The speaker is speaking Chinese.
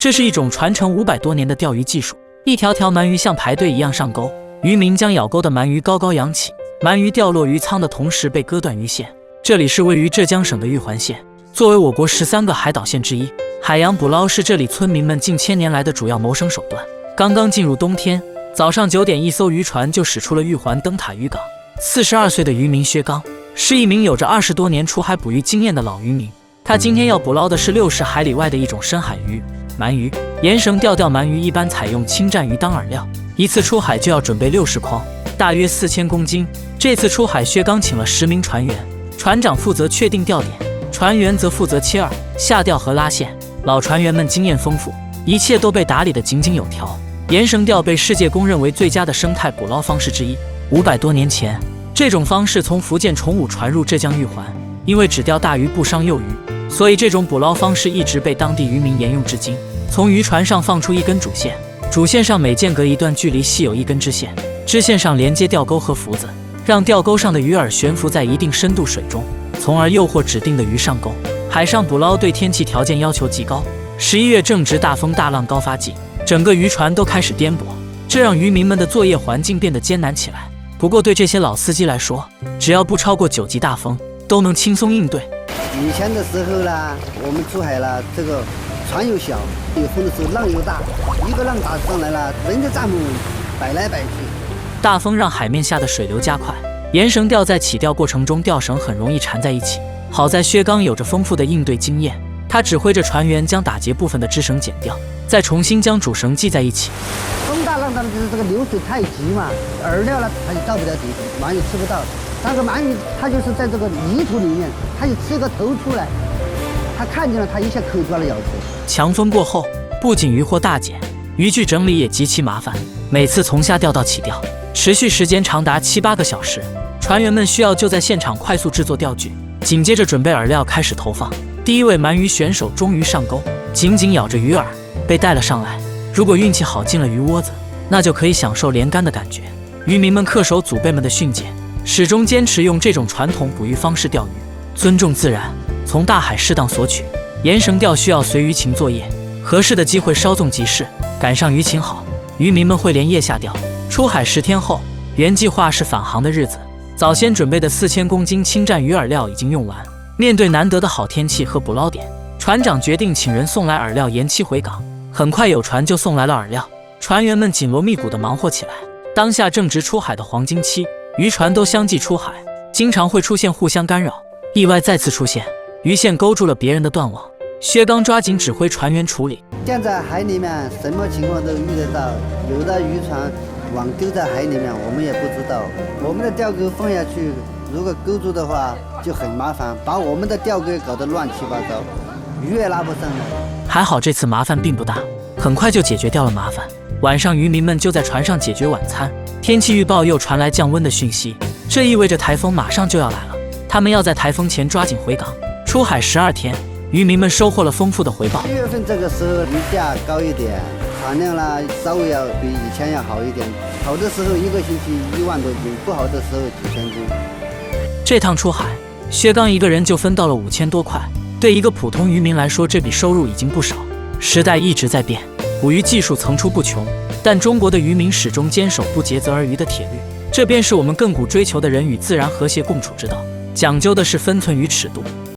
这是一种传承500多年的钓鱼技术。一条条鳗鱼像排队一样上钩，渔民将咬钩的鳗鱼高高扬起，鳗鱼掉落鱼舱的同时被割断鱼线。这里是位于浙江省的玉环县，作为我国13个海岛县之一，海洋捕捞是这里村民们近千年来的主要谋生手段。刚刚进入冬天，早上9点，一艘渔船就驶出了玉环灯塔渔港。42岁的渔民薛刚是一名有着20多年出海捕鱼经验的老渔民，他今天要捕捞的是60海里外的一种深海鱼——鳗鱼。沿绳钓鳗鱼一般采用清战鱼当饵料，一次出海就要准备60筐，大约4000公斤。这次出海，薛刚请了10名船员，船长负责确定钓点，船员则负责切饵、下钓和拉线。老船员们经验丰富，一切都被打理得井井有条。沿绳钓被世界公认为最佳的生态捕捞方式之一。500多年前，这种方式从福建崇武传入浙江玉环，因为只钓大鱼不伤幼鱼，所以这种捕捞方式一直被当地渔民沿用至今。从渔船上放出一根主线，主线上每间隔一段距离系有一根支线，支线上连接钓钩和浮子，让钓钩上的鱼饵悬浮在一定深度水中，从而诱惑指定的鱼上钩。海上捕捞对天气条件要求极高，11月正值大风大浪高发季，整个渔船都开始颠簸，这让渔民们的作业环境变得艰难起来。不过对这些老司机来说，只要不超过9级大风，都能轻松应对。以前的时候啦，我们出海了，这个船又小，有风的时候浪又大，一个浪打上来了，人就站不稳，摆来摆去。大风让海面下的水流加快，沿绳钓在起钓过程中，钓绳很容易缠在一起。好在薛刚有着丰富的应对经验，他指挥着船员将打结部分的支绳剪掉，再重新将主绳系在一起。风大浪大的就是这个流水太急嘛，饵料呢它就到不了底，鳗鱼吃不到。那个鳗鱼它就是在这个泥土里面，它就吃个头出来，它看见了它一下扣抓了咬住。强风过后，不仅渔获大减，渔具整理也极其麻烦，每次从下钓到起钓，持续时间长达7、8个小时。船员们需要就在现场快速制作钓具，紧接着准备饵料开始投放。第一位鳗鱼选手终于上钩，紧紧咬着鱼饵，被带了上来。如果运气好进了鱼窝子，那就可以享受连竿的感觉。渔民们恪守祖辈们的训诫，始终坚持用这种传统捕鱼方式钓鱼，尊重自然，从大海适当索取。沿绳钓需要随鱼情作业，合适的机会稍纵即逝，赶上鱼情好，渔民们会连夜下钓。出海10天后，原计划是返航的日子，早先准备的4000公斤清战鱼饵料已经用完。面对难得的好天气和捕捞点，船长决定请人送来饵料，延期回港。很快有船就送来了饵料，船员们紧锣密鼓地忙活起来。当下正值出海的黄金期，渔船都相继出海，经常会出现互相干扰，意外再次出现，鱼线勾住了别人的断网。薛刚抓紧指挥船员处理。现在海里面什么情况都遇得到，有的渔船网丢在海里面，我们也不知道。我们的钓钩放下去，如果勾住的话就很麻烦，把我们的钓钩搞得乱七八糟，鱼也拉不上来。还好这次麻烦并不大，很快就解决掉了麻烦。晚上渔民们就在船上解决晚餐。天气预报又传来降温的讯息，这意味着台风马上就要来了，他们要在台风前抓紧回港。出海12天，渔民们收获了丰富的回报。1月份这个时候鱼价高一点，产量呢稍微要比以前要好一点，好的时候1个星期1万多斤，不好的时候几千斤。这趟出海，薛刚一个人就分到了5000多块，对一个普通渔民来说，这笔收入已经不少。时代一直在变，捕鱼技术层出不穷，但中国的渔民始终坚守不竭则而渔的铁律，这便是我们亘古追求的人与自然和谐共处之道，讲究的是分寸与尺度。